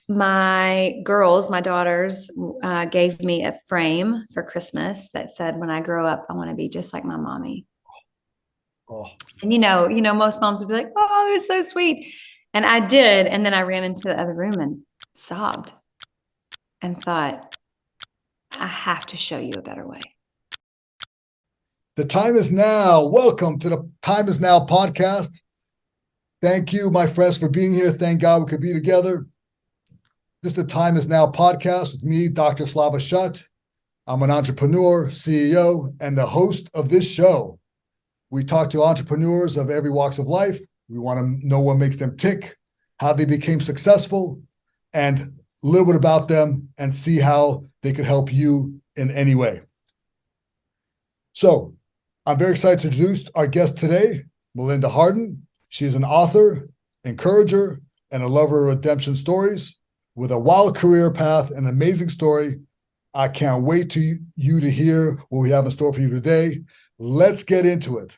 my girls, my daughters, gave me a frame for Christmas that said, "When I grow up, I want to be just like my mommy." Oh, And most moms would be like, "Oh, it's so sweet," and I did. And then I ran into the other room and sobbed and thought, "I have to show you a better way." the time is now. Welcome to the Time is Now podcast. Thank you, my friends, for being here. Thank God we could be together. This is the Time is Now podcast with me, Dr. Slava Shut. I'm an entrepreneur, CEO, and the host of this show. We talk to entrepreneurs of every walks of life. We want to know what makes them tick, how they became successful, and a little bit about them and see how they could help you in any way. So I'm very excited to introduce our guest today, Melinda Hardin. She's an author, encourager, and a lover of redemption stories with a wild career path and an amazing story. I can't wait to you to hear what we have in store for you today. Let's get into it.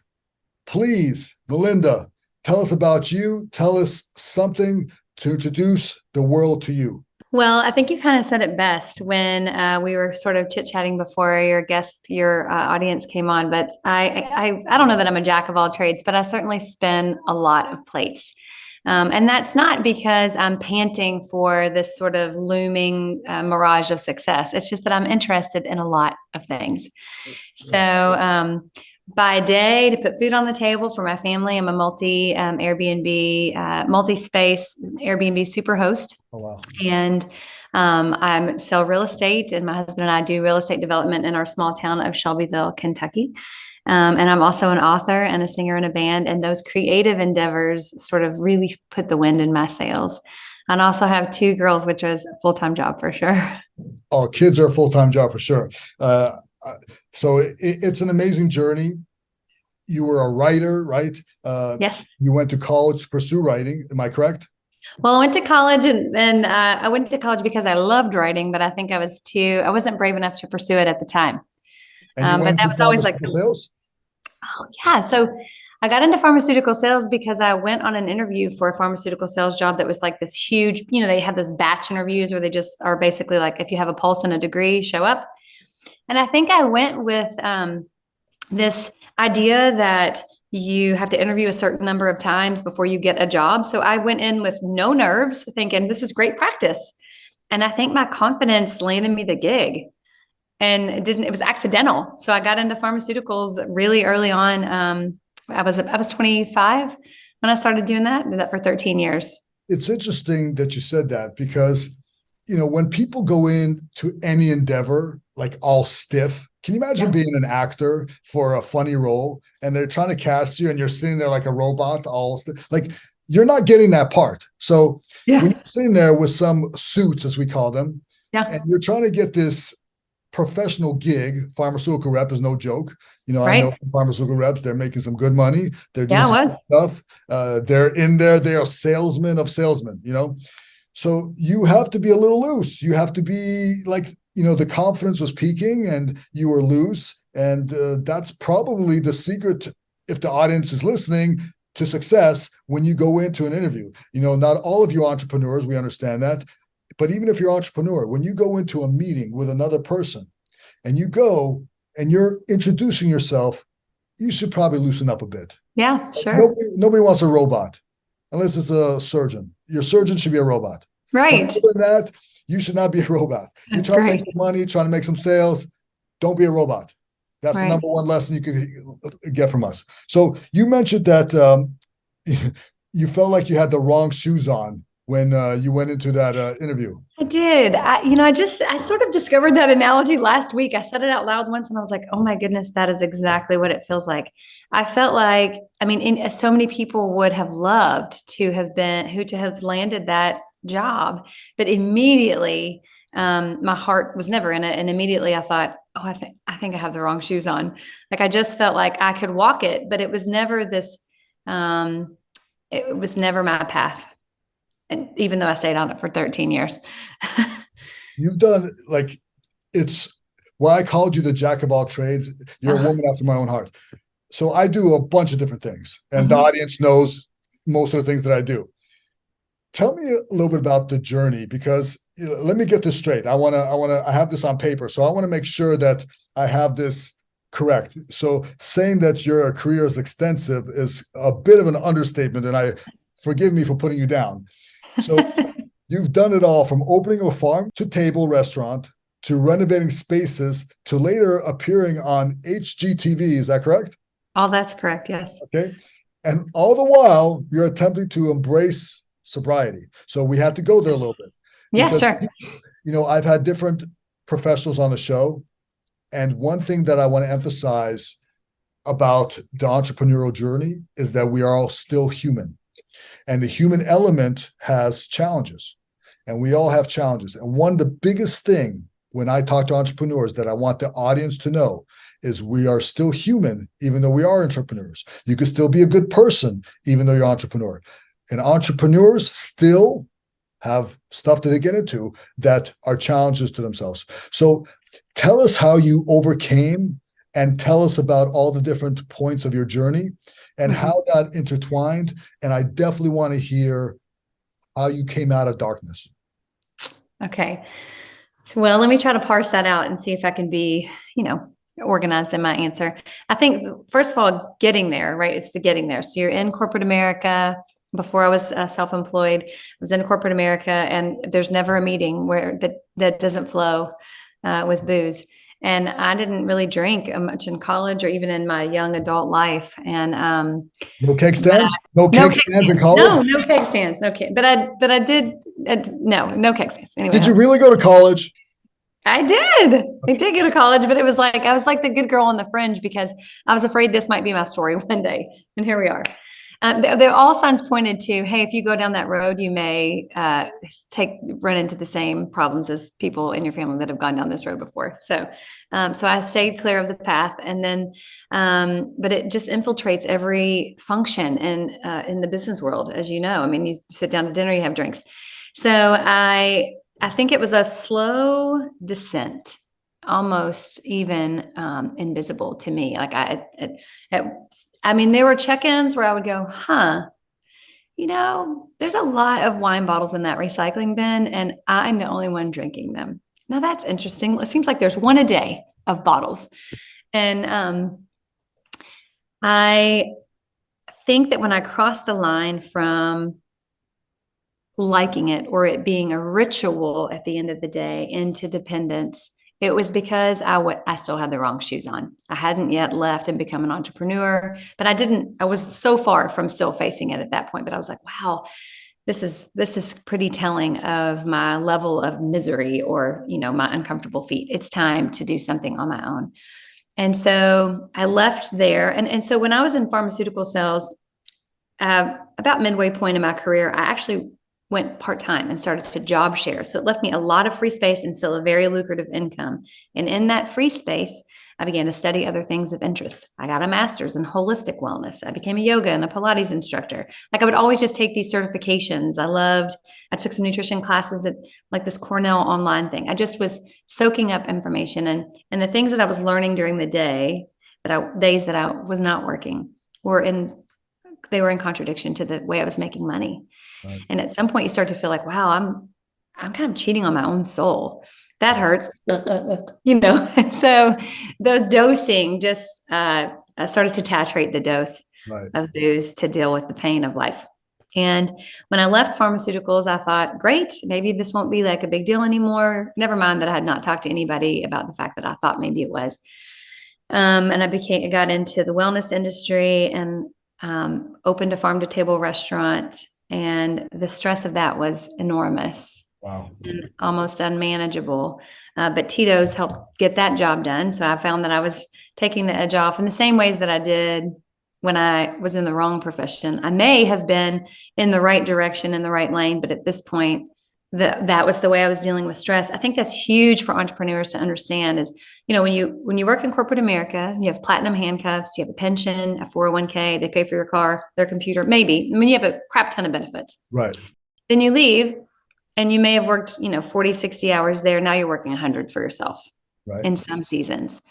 Please, Melinda, tell us about you. Tell us something to introduce the world to you. Well, I think you kind of said it best when we were sort of chit-chatting before your audience came on. But I don't know that I'm a jack of all trades, but I certainly spin a lot of plates. And that's not because I'm panting for this sort of looming mirage of success. It's just that I'm interested in a lot of things. So, by day, to put food on the table for my family, I'm a multi-space Airbnb super host. Oh, wow. And I sell real estate, and my husband and I do real estate development in our small town of Shelbyville, Kentucky. And I'm also an author and a singer in a band, and those creative endeavors sort of really put the wind in my sails. And I also have two girls, which is a full-time job for sure. Oh, kids are a full-time job for sure. So it's an amazing journey. You were a writer, right? Yes. You went to college to pursue writing. Am I correct? Well, I went to college and I went to college because I loved writing, but I wasn't brave enough to pursue it at the time. And you But went that into was always like, pharmaceutical sales? oh, yeah. So I got into pharmaceutical sales because I went on an interview for a pharmaceutical sales job that was like this huge, they have those batch interviews where they just are basically like, if you have a pulse and a degree, show up. And I think I went with this idea that you have to interview a certain number of times before you get a job. So I went in with no nerves, thinking this is great practice. And I think my confidence landed me the gig. And it was accidental. So I got into pharmaceuticals really early on. I was 25 when I started doing that. Did that for 13 years. It's interesting that you said that because, when people go into any endeavor like all stiff, can you imagine Yeah. being an actor for a funny role and they're trying to cast you and you're sitting there like a robot, all like you're not getting that part. So when Yeah. you're sitting there with some suits, as we call them, and Yeah. you're trying to get this professional gig, pharmaceutical rep is no joke. I know Right. pharmaceutical reps, they're making some good money. They're doing Yeah, some it good was. stuff. They're in there. They are salesmen of salesmen. So you have to be a little loose. You have to be like, the confidence was peaking and you were loose. And that's probably the secret, if the audience is listening, to success when you go into an interview. Not all of you entrepreneurs, we understand that. But even if you're an entrepreneur, when you go into a meeting with another person and you go and you're introducing yourself, you should probably loosen up a bit. Yeah, sure. Nobody wants a robot unless it's a surgeon. Your surgeon should be a robot. But Right. other than that, you should not be a robot. You That's try to make great. some money, trying to make some sales. Don't be a robot. That's the Right. number one lesson you could get from us. So you mentioned that you felt like you had the wrong shoes on when you went into that interview. I did. I sort of discovered that analogy last week. I said it out loud once and I was like, oh my goodness, that is exactly what it feels like. I felt like, so many people would have loved to have landed that job, but immediately, my heart was never in it. And immediately I thought, oh, I think I have the wrong shoes on. Like I just felt like I could walk it, but it was never my path. And even though I stayed on it for 13 years. You've done like it's why I called you the jack of all trades. You're a Uh, woman after my own heart. So I do a bunch of different things, and the mhm. audience knows most of the things that I do. tell me a little bit about the journey, because let me get this straight. I have this on paper, so I want to make sure that I have this correct. So saying that your career is extensive is a bit of an understatement, and I forgive me for putting you down. So you've done it all, from opening a farm to table restaurant to renovating spaces to later appearing on HGTV. Is that correct? All that's correct. Yes. Okay. And all the while, you're attempting to embrace sobriety. So we had to go there a little bit Yeah, because, sure. I've had different professionals on the show. And one thing that I want to emphasize about the entrepreneurial journey is that we are all still human. And the human element has challenges. And we all have challenges. And one of the biggest thing when I talk to entrepreneurs that I want the audience to know is we are still human, even though we are entrepreneurs. You can still be a good person, even though you're an entrepreneur. And entrepreneurs still have stuff that they get into that are challenges to themselves. So tell us how you overcame, and tell us about all the different points of your journey and how that intertwined. And I definitely want to hear how you came out of darkness. Okay. Well, let me try to parse that out and see if I can be, organized in my answer. I think, first of all, getting there, right? It's the getting there. So you're in corporate America. Before I was self-employed, I was in corporate America, and there's never a meeting where that doesn't flow with booze. And I didn't really drink much in college or even in my young adult life. And no keg stands, no keg stands in college. No keg stands, no keg. But I did. No keg stands. Anyway, did you really go to college? I did. I did go to college, but it was like I was like the good girl on the fringe because I was afraid this might be my story one day. And here we are. All signs pointed to, hey, if you go down that road, you may run into the same problems as people in your family that have gone down this road before. So I stayed clear of the path, and then, but it just infiltrates every function in the business world, as you know. I mean, you sit down to dinner, you have drinks. So I think it was a slow descent, almost even invisible to me. Like I mean, there were check-ins where I would go, there's a lot of wine bottles in that recycling bin, and I'm the only one drinking them. Now that's interesting. It seems like there's one a day of bottles. And I think that when I crossed the line from liking it or it being a ritual at the end of the day into dependence, it was because I still had the wrong shoes on. I hadn't yet left and become an entrepreneur, but I was so far from still facing it at that point. But I was like, wow, this is pretty telling of my level of misery or, my uncomfortable feet. It's time to do something on my own. And so I left there. And so when I was in pharmaceutical sales, about midway point in my career, I actually went part-time and started to job share. So it left me a lot of free space and still a very lucrative income. And in that free space, I began to study other things of interest. I got a master's in holistic wellness. I became a yoga and a Pilates instructor. Like I would always just take these certifications. I took some nutrition classes at like this Cornell online thing. I just was soaking up information, and the things that I was learning during the day, days that I was not working, they were in contradiction to the way I was making money. Right. And at some point you start to feel like, wow, I'm kind of cheating on my own soul. That hurts, And so the dosing just, I started to titrate the dose of booze to deal with the pain of life. And when I left pharmaceuticals, I thought, great, maybe this won't be like a big deal anymore. Never mind that I had not talked to anybody about the fact that I thought maybe it was. And I got into the wellness industry and opened a farm to table restaurant. And the stress of that was enormous. Wow. Almost unmanageable. But Tito's helped get that job done. So I found that I was taking the edge off in the same ways that I did when I was in the wrong profession. I may have been in the right direction, in the right lane, but at this point, that was the way I was dealing with stress. I think that's huge for entrepreneurs to understand is, when you work in corporate America, you have platinum handcuffs, you have a pension, a 401k, they pay for your car, their computer, maybe. I mean, you have a crap ton of benefits. Right. Then you leave and you may have worked, 40, 60 hours there. Now you're working 100 for yourself in some seasons.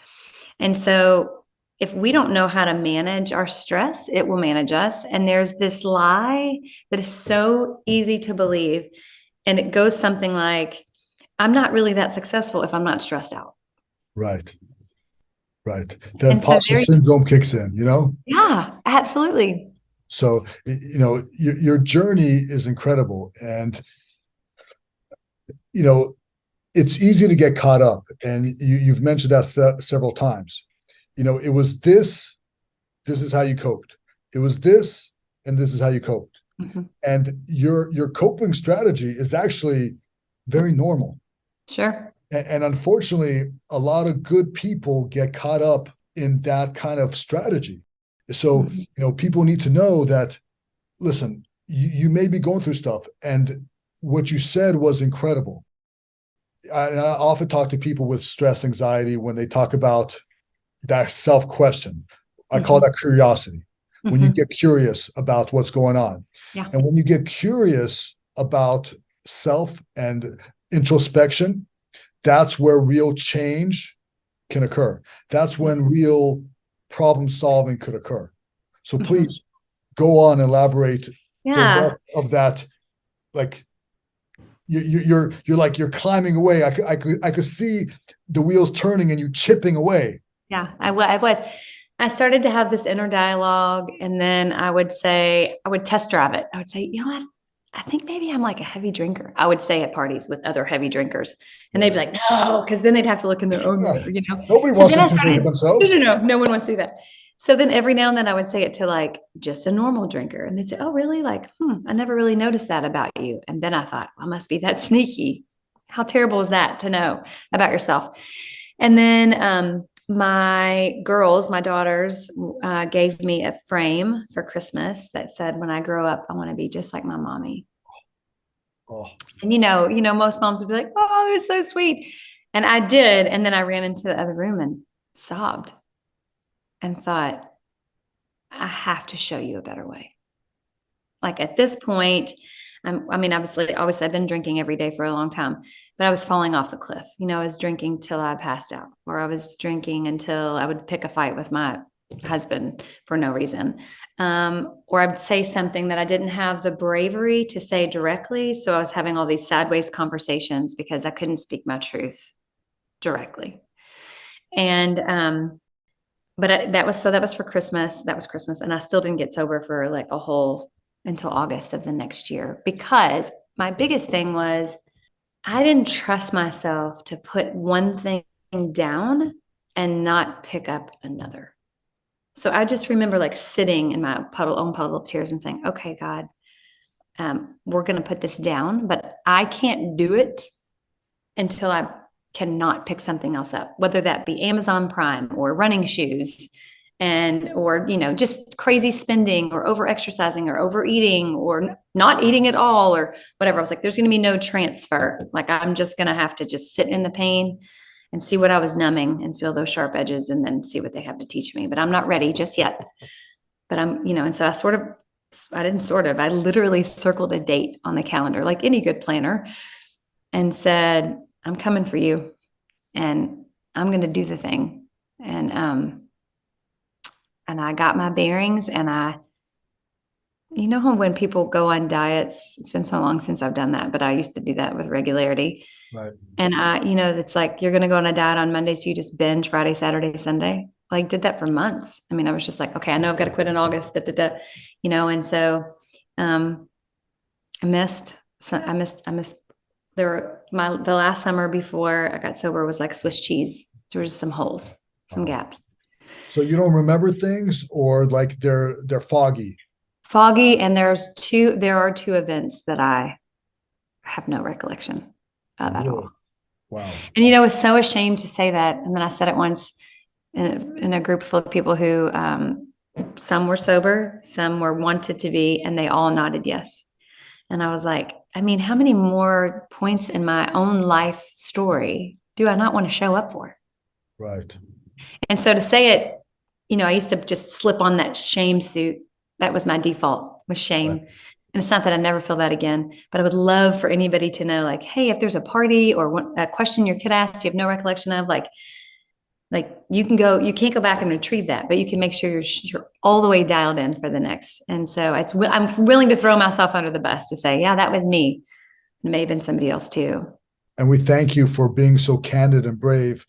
And so if we don't know how to manage our stress, it will manage us. And there's this lie that is so easy to believe. And it goes something like, I'm not really that successful if I'm not stressed out. Right. Right. The And so imposter syndrome kicks in, yeah, absolutely. So, your journey is incredible. And, it's easy to get caught up. And you've mentioned that several times. It was this is how you coped. It was this, and this is how you coped. Mm-hmm. And your coping strategy is actually very normal. Sure. And unfortunately, a lot of good people get caught up in that kind of strategy. So, people need to know that, listen, you may be going through stuff. And what you said was incredible. I often talk to people with stress, anxiety, when they talk about that self-question. I call that curiosity. When you get curious about what's going on. Yeah. And when you get curious about self and introspection, that's where real change can occur. That's when real problem solving could occur. So please go on, elaborate Yeah. of that. Like you're like you're climbing away. I could see the wheels turning and you chipping away. Yeah, I was. I started to have this inner dialogue, and then I would test drive it. I would say, I think maybe I'm like a heavy drinker. I would say at parties with other heavy drinkers, and they'd be like, no, because then they'd have to look in their own mirror, Nobody So wants then to I started, drink themselves. no one wants to do that. So then every now and then I would say it to like just a normal drinker, and they'd say, oh, really? Like, I never really noticed that about you. And then I thought, well, I must be that sneaky. How terrible is that to know about yourself? And then my daughters, gave me a frame for Christmas that said, when I grow up, I want to be just like my mommy. Oh. And most moms would be like, oh, it's so sweet. And I did. And then I ran into the other room and sobbed and thought, I have to show you a better way. Like at this point, obviously I've been drinking every day for a long time, but I was falling off the cliff. I was drinking till I passed out, or I was drinking until I would pick a fight with my husband for no reason. Or I would say something that I didn't have the bravery to say directly. So I was having all these sideways conversations because I couldn't speak my truth directly. And, that was for Christmas. That was Christmas. And I still didn't get sober for like until August of the next year, because my biggest thing was I didn't trust myself to put one thing down and not pick up another. So I just remember like sitting in my own puddle of tears and saying, okay, God, we're going to put this down, but I can't do it until I cannot pick something else up, whether that be Amazon Prime or running shoes or just crazy spending or over exercising or overeating or not eating at all or whatever. I was like, there's going to be no transfer. Like I'm just going to have to just sit in the pain and see what I was numbing and feel those sharp edges and then see what they have to teach me. But I'm not ready just yet. But and so I literally circled a date on the calendar, like any good planner, and said, I'm coming for you and I'm going to do the thing. And I got my bearings, and when people go on diets, it's been so long since I've done that, but I used to do that with regularity. Right. And it's like, you're going to go on a diet on Monday. So you just binge Friday, Saturday, Sunday. Like did that for months. I was just like, okay, I know I've got to quit in August, and so, I missed the last summer before I got sober was like Swiss cheese. There was some holes, some gaps. So you don't remember things, or like they're foggy? Foggy, and there are two events that I have no recollection of at all. Wow. And I was so ashamed to say that. And then I said it once in a group full of people who some were sober, some were wanted to be, and they all nodded yes. And I was like, how many more points in my own life story do I not want to show up for? Right. And so to say it, I used to just slip on that shame suit. That was my default, was shame. Right. And it's not that I never feel that again, but I would love for anybody to know, like, hey, if there's a party or a question your kid asked you have no recollection of, like, Like you can't go back and retrieve that, but you can make sure you're all the way dialed in for the next. And so I'm willing to throw myself under the bus to say, yeah, that was me. It may have been somebody else too. And we thank you for being so candid and brave.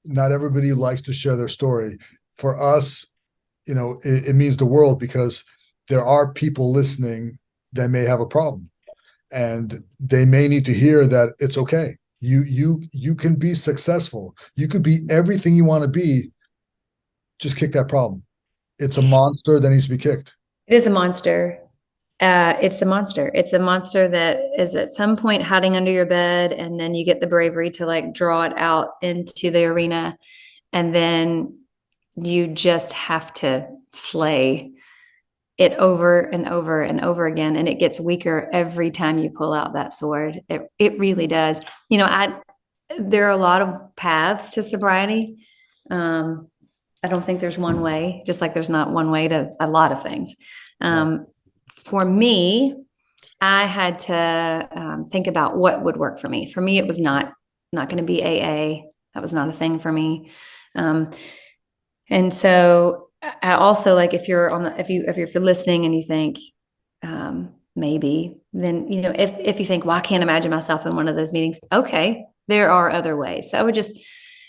Not everybody likes to share their story. For us, it means the world, because there are people listening that may have a problem, and they may need to hear that it's okay. You can be successful. You could be everything you want to be. Just kick that problem. It's a monster that needs to be kicked. It is a monster. It's a monster. It's a monster that is at some point hiding under your bed, and then you get the bravery to like draw it out into the arena, and then you just have to slay it over and over and over again, and it gets weaker every time you pull out that sword. It really does. There are a lot of paths to sobriety. I don't think there's one way, just like there's not one way to a lot of things. For me, I had to think about what would work for me. For me, it was not going to be AA. That was not a thing for me. And so I also, like, if you're listening and you think, maybe, then, if you think, well, I can't imagine myself in one of those meetings. Okay, there are other ways. So I would just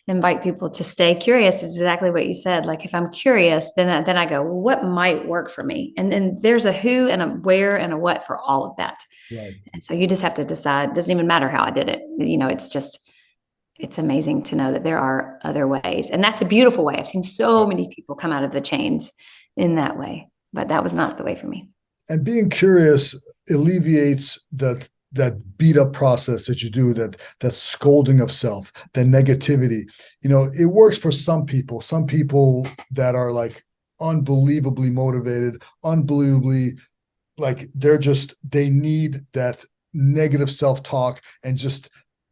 invite people to stay curious. It's exactly what you said. Like, if I'm curious, then I go, well, what might work for me? And then there's a who and a where and a what for all of that. Right. And so you just have to decide. It doesn't even matter how I did it. It's amazing to know that there are other ways. And that's a beautiful way. I've seen so many people come out of the chains in that way, but that was not the way for me. And being curious alleviates that beat up process that you do, that scolding of self, the negativity. It works for some people that are like unbelievably motivated, unbelievably, like they need that negative self-talk and just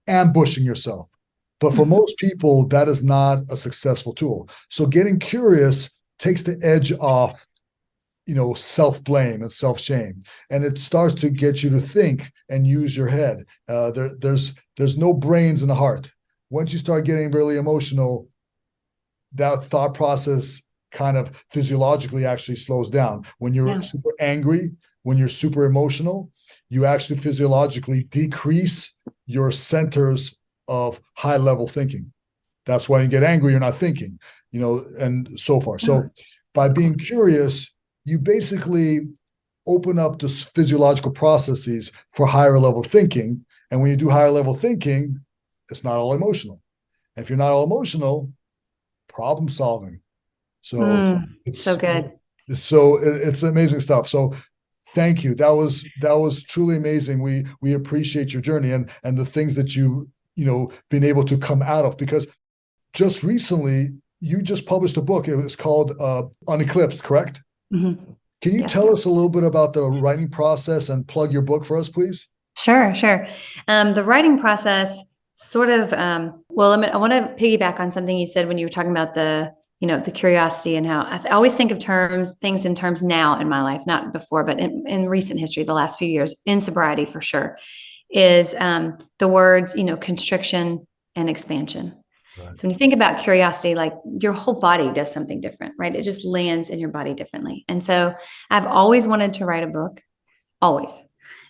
ambushing yourself. But for most people, that is not a successful tool. So getting curious takes the edge off, self-blame and self-shame, and it starts to get you to think and use your head. There's no brains in the heart. Once you start getting really emotional, that thought process kind of physiologically actually slows down. When you're super angry, when you're super emotional, you actually physiologically decrease your centers of high level thinking. That's why you get angry, you're not thinking, and so far. So by being curious, you basically open up the physiological processes for higher level thinking. And when you do higher level thinking, it's not all emotional. And if you're not all emotional, problem solving. So it's so good. It's amazing stuff. So thank you. That was truly amazing. We appreciate your journey and the things that been able to come out of, because just recently you just published a book. It was called Uneclipsed, correct? Mm-hmm. Can you tell us a little bit about the writing process and plug your book for us, please? Sure. The writing process sort of, I want to piggyback on something you said when you were talking about the curiosity, and how I always think of things in terms now in my life, not before, but in recent history, the last few years in sobriety for sure, is the words, constriction and expansion. Right. So when you think about curiosity, like your whole body does something different, right? It just lands in your body differently. And so I've always wanted to write a book, always.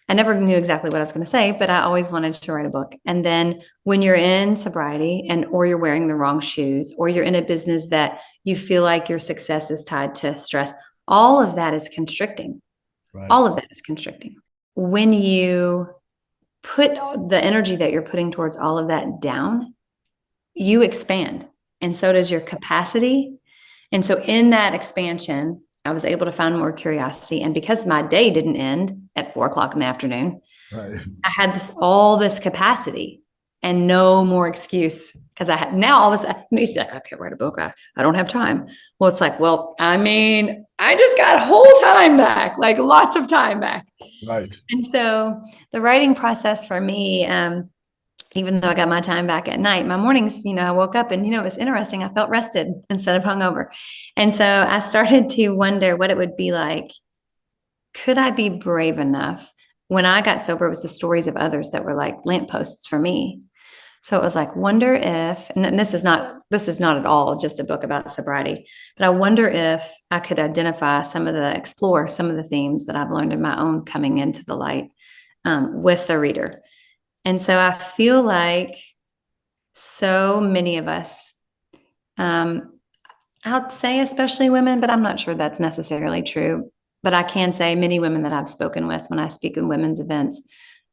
I never knew exactly what I was going to say, but I always wanted to write a book. And then when you're in sobriety or you're wearing the wrong shoes, or you're in a business that you feel like your success is tied to stress, all of that is constricting. Right. All of that is constricting. When you put the energy that you're putting towards all of that down, you expand, and so does your capacity. And so in that expansion, I was able to find more curiosity. And because my day didn't end at 4:00 in the afternoon, right, I had all this capacity and no more excuse, because I had now all this. I used to be like, I can't write a book. I don't have time. Well, it's like, I just got whole time back, like lots of time back. Right. And so the writing process for me, even though I got my time back at night, my mornings, I woke up and, it was interesting. I felt rested instead of hungover. And so I started to wonder what it would be like. Could I be brave enough? When I got sober, it was the stories of others that were like lampposts for me. So it was like, wonder if, and this is not at all just a book about sobriety, but I wonder if I could explore some of the themes that I've learned in my own coming into the light with the reader. And so I feel like so many of us, I'll say especially women, but I'm not sure that's necessarily true. But I can say many women that I've spoken with when I speak in women's events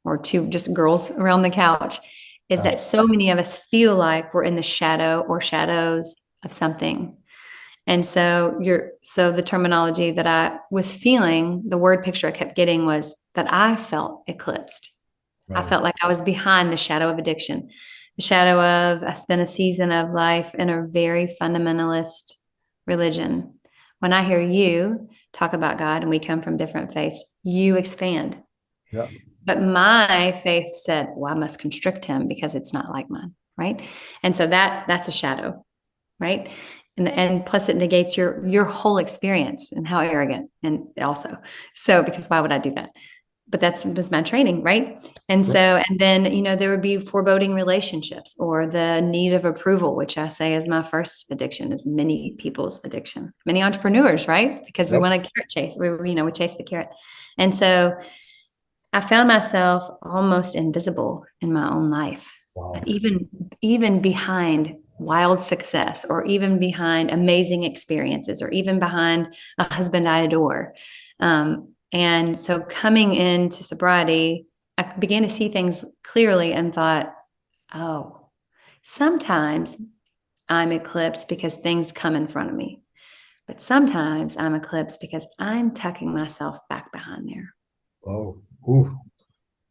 or to just girls around the couch is that so many of us feel like we're in the shadow or shadows of something. And so the terminology that I was feeling, the word picture I kept getting was that I felt eclipsed. I Right. felt like I was behind the shadow of addiction, the shadow of, I spent a season of life in a very fundamentalist religion. When I hear you talk about God and we come from different faiths, you expand. Yeah. But my faith said, well, I must constrict him because it's not like mine. Right. And so that's a shadow. Right. And plus it negates your whole experience and how arrogant and also. So, because why would I do that? But that was my training, right? And so, and then, there would be foreboding relationships or the need of approval, which I say is my first addiction, is many people's addiction, many entrepreneurs, right? Because we Yep. want to carrot chase, we chase the carrot. And so I found myself almost invisible in my own life, Wow. even behind wild success, or even behind amazing experiences, or even behind a husband I adore. And so coming into sobriety, I began to see things clearly and thought, oh, sometimes I'm eclipsed because things come in front of me. But sometimes I'm eclipsed because I'm tucking myself back behind there. Oh, ooh,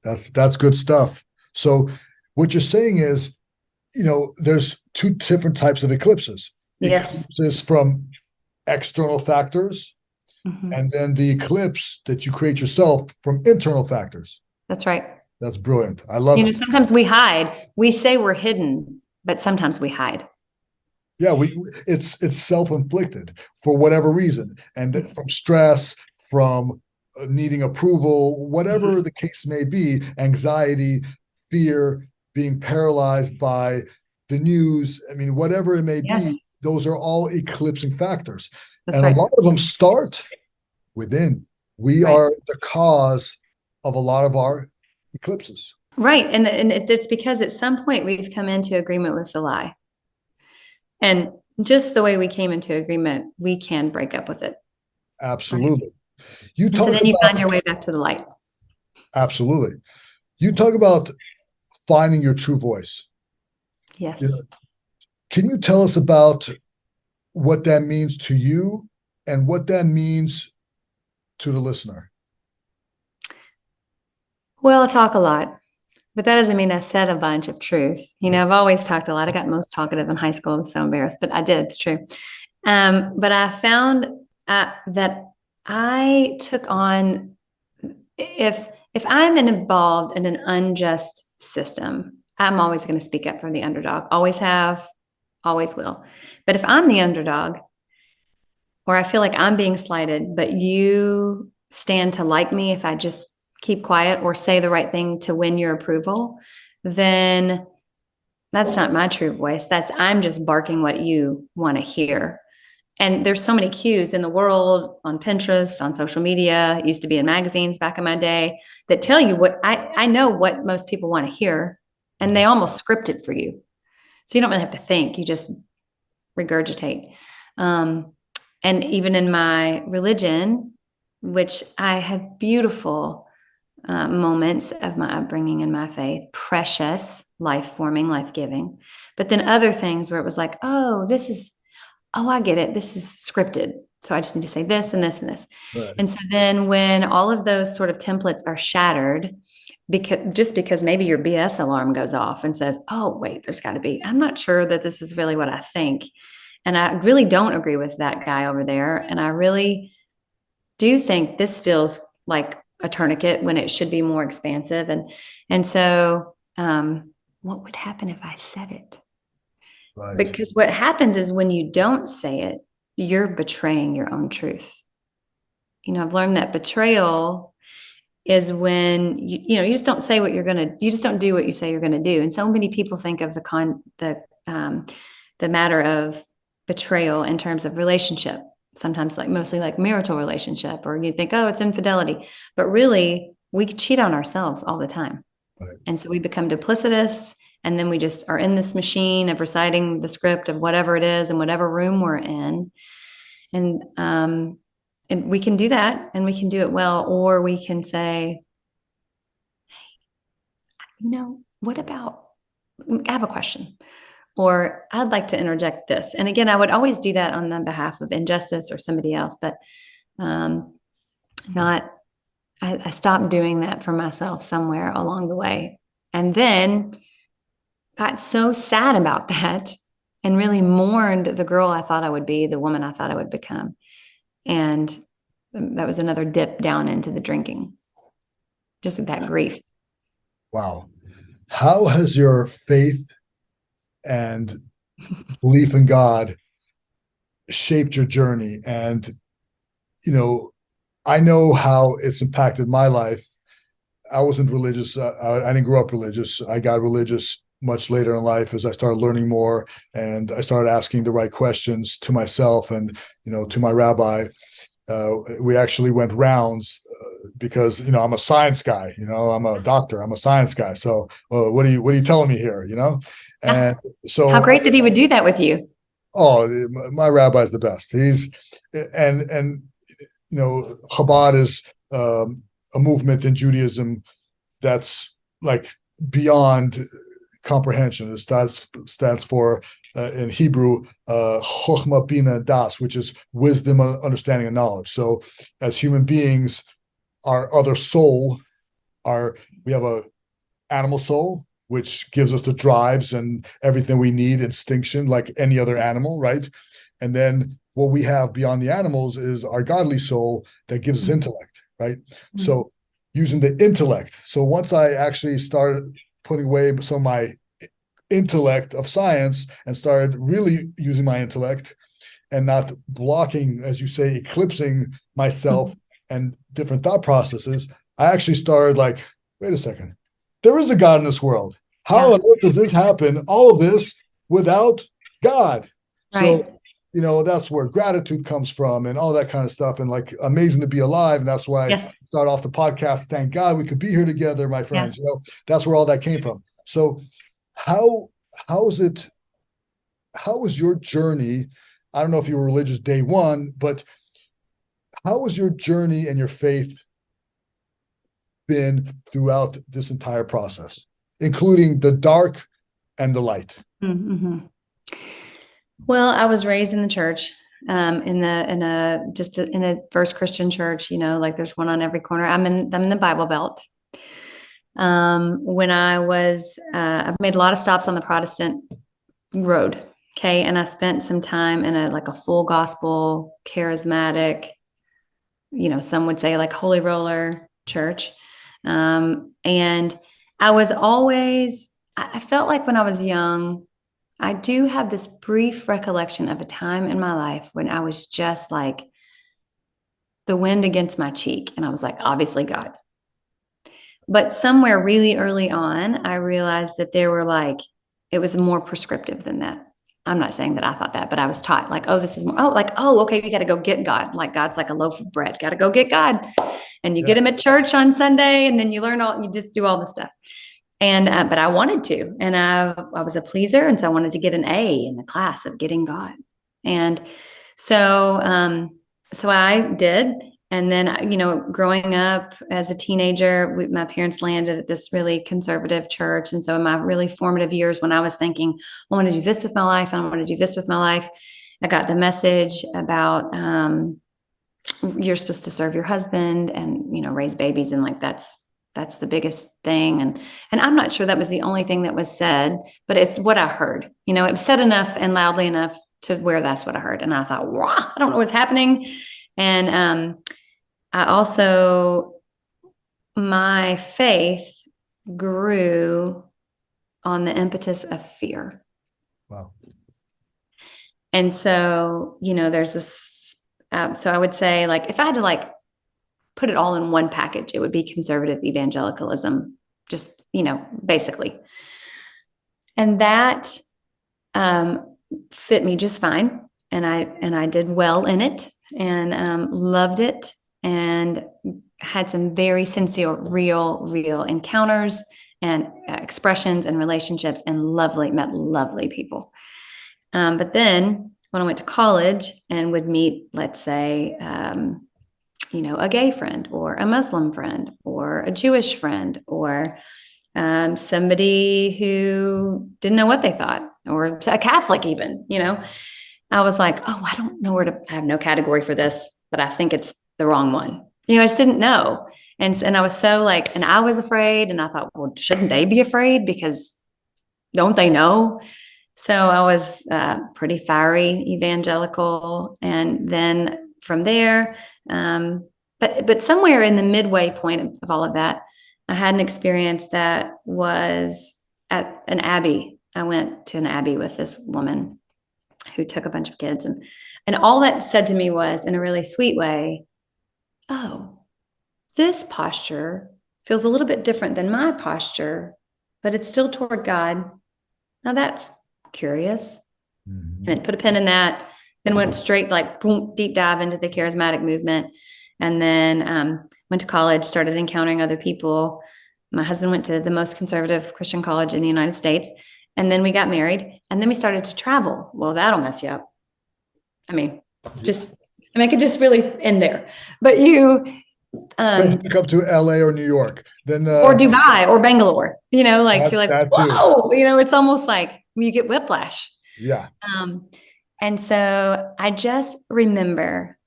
that's good stuff. So what you're saying is, there's two different types of eclipses. Yes. Eclipses from external factors, Mm-hmm. and then the eclipse that you create yourself from internal factors. That's right. That's brilliant. I love it. Sometimes we hide. We say we're hidden, but sometimes we hide. Yeah, it's self-inflicted for whatever reason, and from stress, from needing approval, whatever Mm-hmm. the case may be, anxiety, fear, being paralyzed by the news. I mean, whatever it may be, Yes, those are all eclipsing factors, that's and a right. lot of them start within. We Right. are the cause of a lot of our eclipses. Right. And it's because at some point we've come into agreement with the lie. And just the way we came into agreement, we can break up with it. Right. Absolutely. You And so talk then you find about your way back to the light. absolutely. You talk about finding your true voice. You Yes. know, can you tell us about what that means to you and what that means to the listener? Well, I talk a lot, but that doesn't mean I said a bunch of truth. I've always talked a lot. I got most talkative in high school. I was so embarrassed, but I did. It's true. But I found that I took on, if I'm involved in an unjust system, I'm always going to speak up for the underdog. Always have, always will. But if I'm the underdog, or I feel like I'm being slighted, but you stand to like me if I just keep quiet or say the right thing to win your approval, then that's not my true voice. I'm just barking what you want to hear. And there's so many cues in the world, on Pinterest, on social media, it used to be in magazines back in my day, that tell you what I know what most people want to hear, and they almost script it for you. So you don't really have to think, you just regurgitate. And even in my religion, which I had beautiful moments of my upbringing in my faith, precious, life forming, life giving. But then other things where it was like, oh, I get it. This is scripted. So I just need to say this and this and this. Right. And so then when all of those sort of templates are shattered, because maybe your BS alarm goes off and says, oh, wait, there's got to be, I'm not sure that this is really what I think. And I really don't agree with that guy over there. And I really do think this feels like a tourniquet when it should be more expansive. And so what would happen if I said it? Right. Because what happens is when you don't say it, you're betraying your own truth. I've learned that betrayal is when you just don't say what you just don't do what you say you're gonna do. And so many people think of the matter of betrayal in terms of relationship, sometimes like mostly like marital relationship, or you think, oh, it's infidelity, but really we cheat on ourselves all the time. Right. And so we become duplicitous, and then we just are in this machine of reciting the script of whatever it is in whatever room we're in. And we can do that, and we can do it well, or we can say, what about, I have a question, or I'd like to interject this. And again, I would always do that on the behalf of injustice or somebody else, but not, I stopped doing that for myself somewhere along the way. And then got so sad about that and really mourned the girl I thought I would be, the woman I thought I would become. And that was another dip down into the drinking, just that grief. Wow. How has your faith and belief in God shaped your journey? And, I know how it's impacted my life. I wasn't religious. I didn't grow up religious. I got religious much later in life as I started learning more, and I started asking the right questions to myself and, to my rabbi. We actually went rounds because, I'm a science guy, I'm a doctor, I'm a science guy. So what are you telling me here? And How so, great that he would do that with you. oh, my rabbi is the best. And Chabad is a movement in Judaism that's like beyond comprehension. It stands for in Hebrew, Chochmah, Bina, Das, which is wisdom, understanding, and knowledge. So, as human beings, our other soul, we have a animal soul, which gives us the drives and everything we need, instinction, like any other animal, right? And then what we have beyond the animals is our godly soul that gives us intellect, right? Mm-hmm. So using the intellect. So once I actually started putting away some of my intellect of science and started really using my intellect and not blocking, as you say, eclipsing myself and different thought processes, I actually started like, wait a second, there is a God in this world. How on earth does this happen? All of this without God. Right. So, that's where gratitude comes from and all that kind of stuff, and like amazing to be alive. And that's why I start off the podcast. Thank God we could be here together, my friends. That's where all that came from. So how was your journey? I don't know if you were religious day one, but how was your journey and your faith been throughout this entire process, including the dark and the light? Mm-hmm. Well, I was raised in the church, in a First Christian church, like there's one on every corner. I'm in the Bible Belt. When I've made a lot of stops on the Protestant road. Okay. And I spent some time in a full gospel, charismatic, some would say like holy roller church. And I felt like when I was young, I do have this brief recollection of a time in my life when I was just like the wind against my cheek. And I was like, obviously God. But somewhere really early on, I realized that it was more prescriptive than that. I'm not saying that I thought that, but I was taught like, oh, this is more, okay, you got to go get God. Like God's like a loaf of bread, got to go get God. And you get him at church on Sunday, and then you just do all the stuff. And, but I wanted to, and I was a pleaser. And so I wanted to get an A in the class of getting God. And so I did. And then, growing up as a teenager, my parents landed at this really conservative church. And so in my really formative years, when I was thinking, I want to do this with my life, and I want to do this with my life, I got the message about you're supposed to serve your husband and, raise babies. And like, that's the biggest thing. And I'm not sure that was the only thing that was said, but it's what I heard. It was said enough and loudly enough to where that's what I heard. And I thought, wow, I don't know what's happening. And I also, my faith grew on the impetus of fear. Wow. And so, there's this, so I would say, like, if I had to put it all in one package, it would be conservative evangelicalism, just, basically. And that fit me just fine. And I did well in it, and loved it, and had some very sincere, real encounters and expressions and relationships, and met lovely people. But then when I went to college and would meet, let's say, a gay friend or a Muslim friend or a Jewish friend or somebody who didn't know what they thought, or a Catholic even, I was like, oh, I don't know I have no category for this, but I think it's the wrong one. I just didn't know. And I was so and I was afraid, and I thought, well, shouldn't they be afraid? Because don't they know? So I was pretty fiery evangelical. And then from there, but somewhere in the midway point of all of that, I had an experience that was at an abbey. I went to an abbey with this woman who took a bunch of kids, and all that said to me was, in a really sweet way, oh, this posture feels a little bit different than my posture, but it's still toward God. Now that's curious. Mm-hmm. And put a pin in that, then went straight boom, deep dive into the charismatic movement. And then went to college, started encountering other people. My husband went to the most conservative Christian college in the United States. And then we got married, and then we started to travel. Well, that'll mess you up. I could just really end there. But you come to LA or New York, then or Dubai or Bangalore, you're like, whoa, it's almost like you get whiplash. Yeah. And so I just remember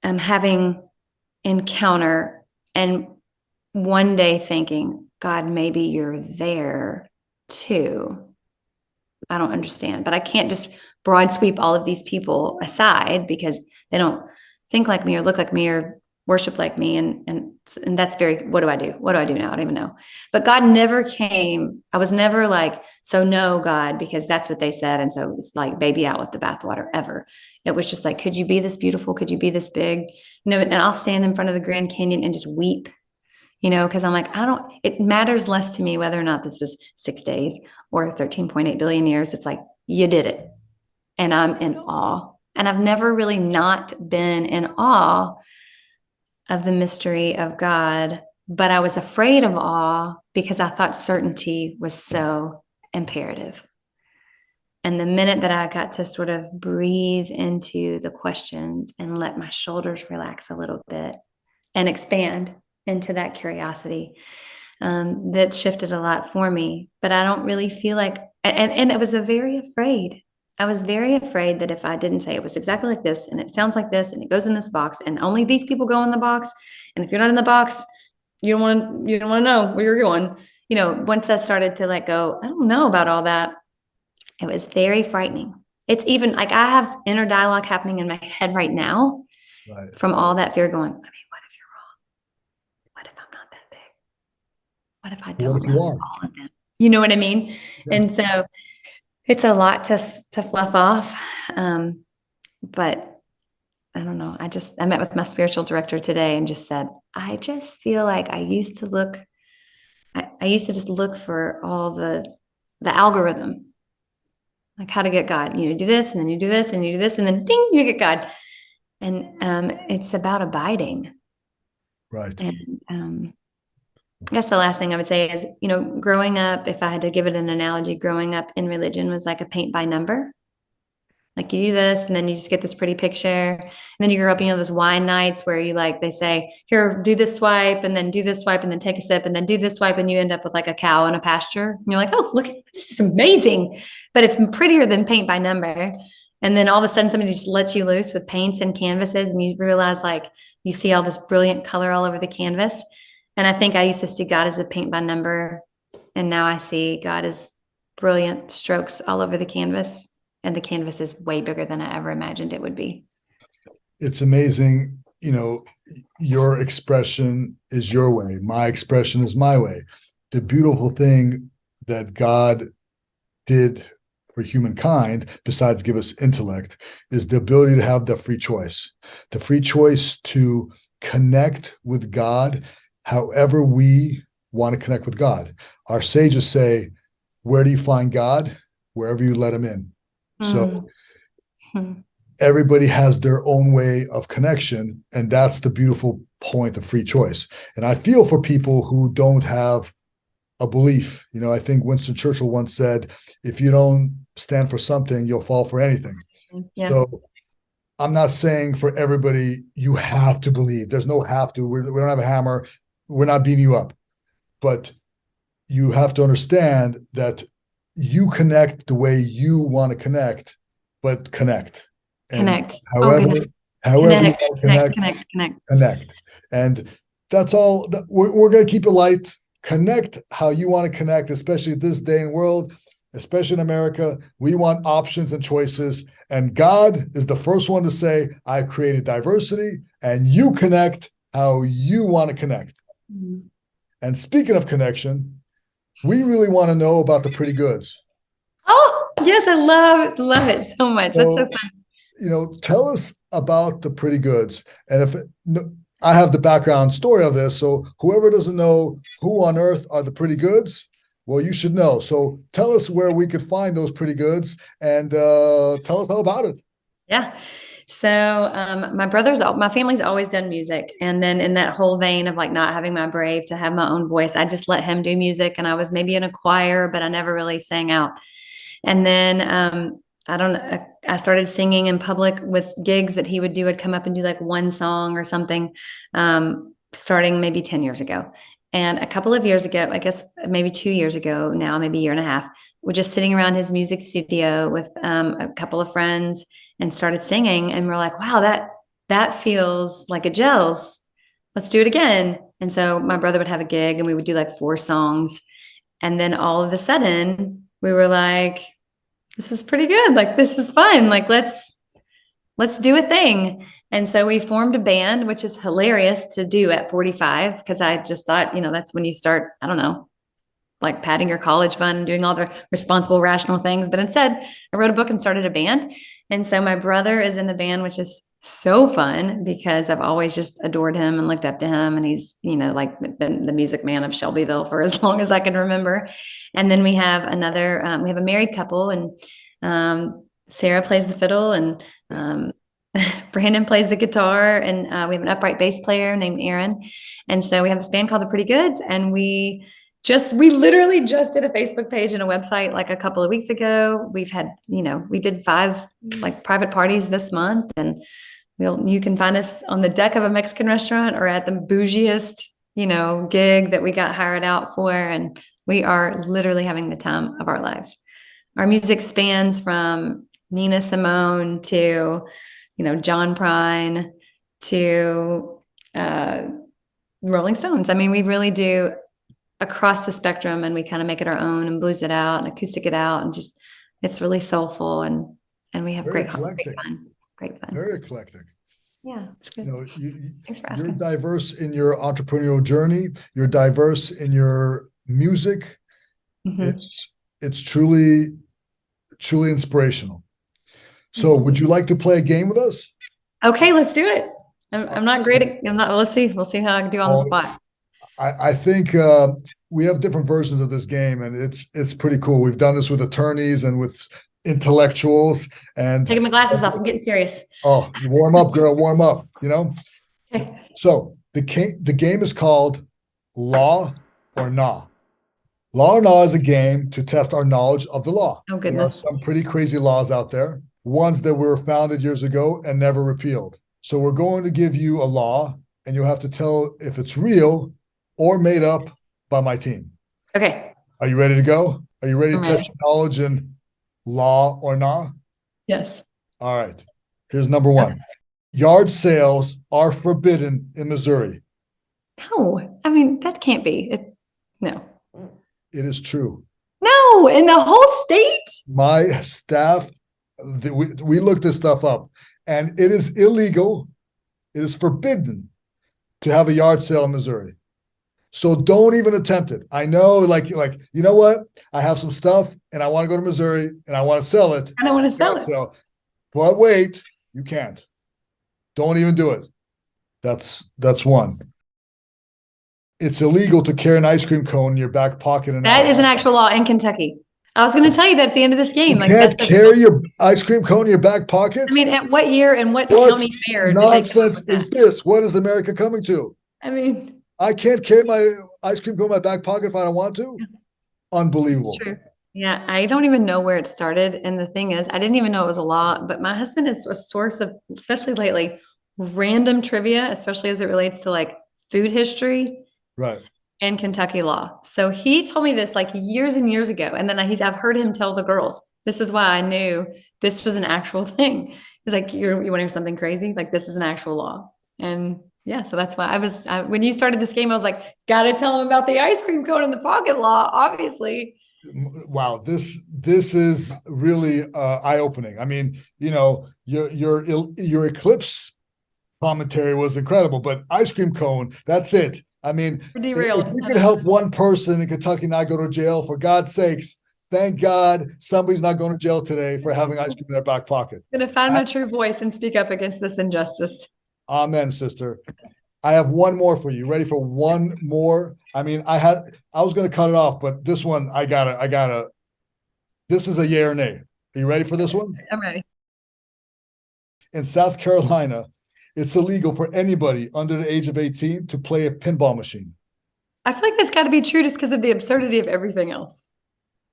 having encounter, and one day thinking, God, maybe you're there too. I don't understand, but I can't just broad sweep all of these people aside because they don't think like me or look like me or worship like me. And that's what do I do? What do I do now? I don't even know. But God never came. I was never like, so no, God, because that's what they said. And so it's like baby out with the bathwater ever. It was just like, could you be this beautiful? Could you be this big? And I'll stand in front of the Grand Canyon and just weep, because I'm like, it matters less to me whether or not this was 6 days or 13.8 billion years. It's like, you did it. And I'm in awe. And I've never really not been in awe of the mystery of God, but I was afraid of awe because I thought certainty was so imperative. And the minute that I got to sort of breathe into the questions and let my shoulders relax a little bit and expand into that curiosity, that shifted a lot for me. But I don't really feel like, and I was very afraid. I was very afraid that if I didn't say it was exactly like this, and it sounds like this, and it goes in this box, and only these people go in the box, and if you're not in the box, you don't want to know where you're going. Once I started to let go, I don't know about all that. It was very frightening. It's even like I have inner dialogue happening in my head right now, right, from all that fear going, what if you're wrong? What if I'm not that big? What if I don't love all of them? You know what I mean? Yeah. And so it's a lot to fluff off. But I don't know. I met with my spiritual director today and just said, I just feel like I used to just look for all the algorithm, like how to get God. You do this, and then you do this, and you do this, and then ding, you get God. And it's about abiding. Right. And I guess the last thing I would say is, growing up, if I had to give it an analogy, growing up in religion was like a paint by number. Like you do this, and then you just get this pretty picture. And then you grow up, those wine nights where they say, here, do this swipe, and then do this swipe, and then take a sip, and then do this swipe, and you end up with like a cow in a pasture. And you're like, oh, look, this is amazing. But it's prettier than paint by number. And then all of a sudden somebody just lets you loose with paints and canvases, and you realize you see all this brilliant color all over the canvas. And I think I used to see God as a paint by number, and now I see God as brilliant strokes all over the canvas, and the canvas is way bigger than I ever imagined it would be. It's amazing. Your expression is your way. My expression is my way. The beautiful thing that God did for humankind, besides give us intellect, is the ability to have the free choice to connect with God however we want to connect with God. Our sages say, where do you find God? Wherever you let him in. So Mm-hmm. everybody has their own way of connection, and that's the beautiful point of free choice. And I feel for people who don't have a belief. I think Winston Churchill once said, if you don't stand for something, you'll fall for anything. Yeah. So I'm not saying for everybody you have to believe. There's no have to. We don't have a hammer. We're not beating you up. But you have to understand that you connect the way you want to connect, but connect. And Connect. Oh, however, goodness. however you Connect, want to connect, connect, connect, connect. connect. And that's all. We're going to keep it light. Connect how you want to connect, especially this day and world, especially in America. We want options and choices. And God is the first one to say, I've created diversity, and you connect how you want to connect. Mm-hmm. And speaking of connection, we really want to know about the pretty goods. Oh, yes, I love it so much. That's so So, fun. tell us about the pretty goods. And if I have the background story of this, so whoever doesn't know who on earth are the pretty goods, well, you should know. So tell us where we could find those pretty goods, and tell us all about it. Yeah. So my family's always done music. And then in that whole vein of like not having my brave to have my own voice, I just let him do music. And I was maybe in a choir, but I never really sang out. And then I don't know, I started singing in public with gigs that he would do. I'd come up and do like one song or something, starting maybe 10 years ago. And a couple of years ago, I guess maybe 2 years ago now, maybe a year and a half, we're just sitting around his music studio with a couple of friends and started singing. And we're like, wow, that feels like it gels. Let's do it again. And so my brother would have a gig and we would do like 4 songs. And then all of a sudden we were like, this is pretty good. Like, this is fun. Like, let's do a thing. And so we formed a band, which is hilarious to do at 45, because I just thought, that's when you start, I don't know, like padding your college fund and doing all the responsible, rational things. But instead, I wrote a book and started a band. And so my brother is in the band, which is so fun because I've always just adored him and looked up to him. And he's, like the music man of Shelbyville for as long as I can remember. And then we have we have a married couple, and Sarah plays the fiddle, and Brandon plays the guitar, and we have an upright bass player named Aaron. And so we have this band called The Pretty Goods, and we literally just did a Facebook page and a website like a couple of weeks ago. We've had, we did 5 like private parties this month, and you can find us on the deck of a Mexican restaurant or at the bougiest, gig that we got hired out for. And we are literally having the time of our lives. Our music spans from Nina Simone to, John Prine to Rolling Stones. I mean, we really do across the spectrum, and we kind of make it our own and blues it out and acoustic it out, and just it's really soulful, and we have great fun. Very eclectic. Yeah, it's good. Thanks for asking. You're diverse in your entrepreneurial journey. You're diverse in your music. Mm-hmm. It's truly inspirational. So, mm-hmm. Would you like to play a game with us? Okay, let's do it. I'm not great at. Let's see. We'll see how I can do on the spot. I think we have different versions of this game, and it's pretty cool. We've done this with attorneys and with intellectuals. And taking my glasses off. I'm getting serious. Oh, you warm up, girl. Warm up. Okay. So the game is called Law or Nah. Law or Nah is a game to test our knowledge of the law. Oh, goodness. There are some pretty crazy laws out there. Ones that were founded years ago and never repealed. So we're going to give you a law, and you'll have to tell if it's real or made up by my team. Okay. Are you ready to go? Are you ready to test your knowledge in law or nah? Yes. All right. Here's number 1. Okay. Yard sales are forbidden in Missouri. No, I mean, that can't be. No. It is true. No, in the whole state? My staff, we looked this stuff up, and it is illegal. It is forbidden to have a yard sale in Missouri. So don't even attempt it. I know, like, you know what? I have some stuff and I want to go to Missouri and I want to sell it. I don't want to sell it. But wait, you can't. Don't even do it. That's one. It's illegal to carry an ice cream cone in your back pocket. And That is an actual law in Kentucky. I was going to tell you that at the end of this game. You Like can't carry your ice cream cone in your back pocket? I mean, at what year and what What county fair did they come up nonsense with is that? this? What is America coming to? I mean, I can't carry my ice cream cone in my back pocket if I don't want to? it's Unbelievable. true. Yeah, I don't even know where it started. And the thing is, I didn't even know it was a law, but my husband is a source of, especially lately, random trivia, especially as it relates to like food history Right. and Kentucky law. So he told me this like years and years ago. And then I've heard him tell the girls, this is why I knew this was an actual thing. He's like, you want to hear something crazy? Like, this is an actual law. And yeah, so that's why when you started this game, I was like, gotta tell him about the ice cream cone in the pocket law, obviously. Wow, this is really eye-opening. I mean, your eclipse commentary was incredible, but ice cream cone, that's it. I mean, if we could help one person in Kentucky not go to jail, for God's sakes, thank God somebody's not going to jail today for having ice cream in their back pocket. I'm gonna find my true voice and speak up against this injustice. Amen, sister. I have one more for you. Ready for one more? I mean, I was going to cut it off, but this one, I gotta. This is a yay or nay. Are you ready for this one? I'm ready. In South Carolina, it's illegal for anybody under the age of 18 to play a pinball machine. I feel like that's got to be true just because of the absurdity of everything else.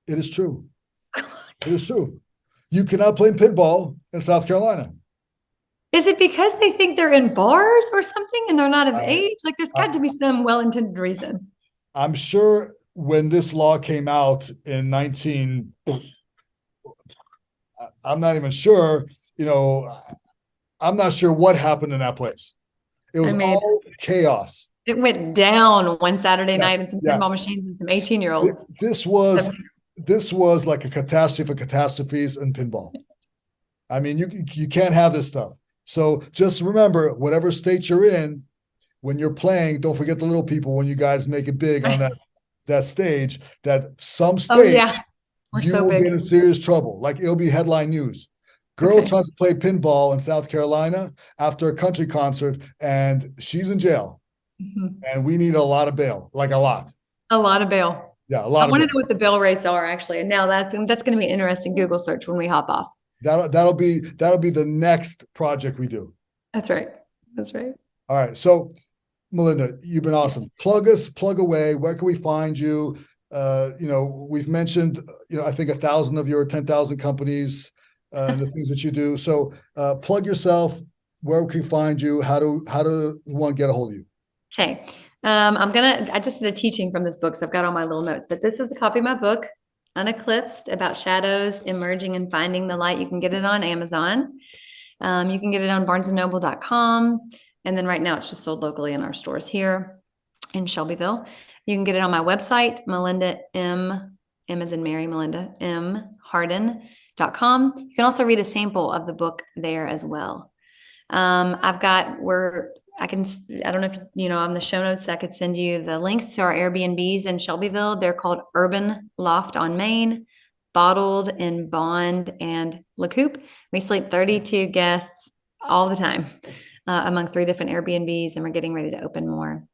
It is true. It is true. You cannot play pinball in South Carolina. Is it because they think they're in bars or something and they're not of age? Like there's got to be some well-intended reason. I'm sure when this law came out in I'm not even sure, I'm not sure what happened in that place. It was all chaos. It went down one Saturday night and some pinball machines and some 18-year-olds. This was like a catastrophe of catastrophes in pinball. I mean, you can't have this stuff. So just remember, whatever state you're in, when you're playing, don't forget the little people when you guys make it big on that stage, that some state you will get in serious trouble. Like it'll be headline news. Girl tries to play pinball in South Carolina after a country concert and she's in jail. Mm-hmm. And we need a lot of bail, like a lot. A lot of bail. Yeah, a lot. I want to know what the bail rates are actually. And now that's going to be an interesting Google search when we hop off. That'll be the next project we do. That's right. That's right. All right. So Melinda, you've been awesome. Plug away. Where can we find you? We've mentioned, I think 1,000 of your 10,000 companies and the things that you do. So plug yourself. Where can we find you? How do one get a hold of you? Okay. I just did a teaching from this book, so I've got all my little notes, but this is a copy of my book, Uneclipsed, about shadows emerging and finding the light. You can get it on Amazon. You can get it on barnesandnoble.com. And then right now it's just sold locally in our stores here in Shelbyville. You can get it on my website, Melinda M as in Mary, Melinda M Hardin.com. You can also read a sample of the book there as well. I don't know if on the show notes, I could send you the links to our Airbnbs in Shelbyville. They're called Urban Loft on Main, Bottled in Bond and La Coupe. We sleep 32 guests all the time among 3 different Airbnbs, and we're getting ready to open more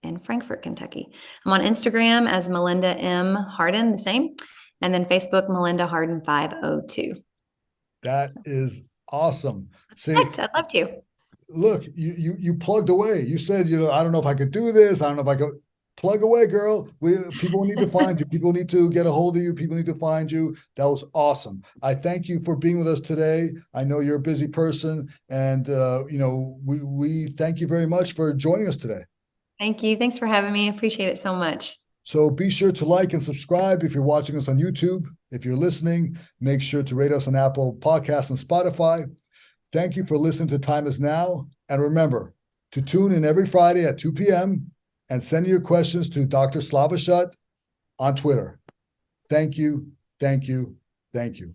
in Frankfort, Kentucky. I'm on Instagram as Melinda M Hardin, the same, and then Facebook, Melinda Hardin 502. That is awesome. See, I'd love to. Look, you plugged away. You said, I don't know if I could do this. I don't know if I could. Plug away, girl. People need to find you. People need to get a hold of you. People need to find you. That was awesome. I thank you for being with us today. I know you're a busy person, and we thank you very much for joining us today. Thank you. Thanks for having me. I appreciate it so much. So be sure to like and subscribe if you're watching us on YouTube. If you're listening, make sure to rate us on Apple Podcasts and Spotify. Thank you for listening to Time Is Now. And remember to tune in every Friday at 2 p.m. and send your questions to Dr. Slava Shut on Twitter. Thank you, thank you, thank you.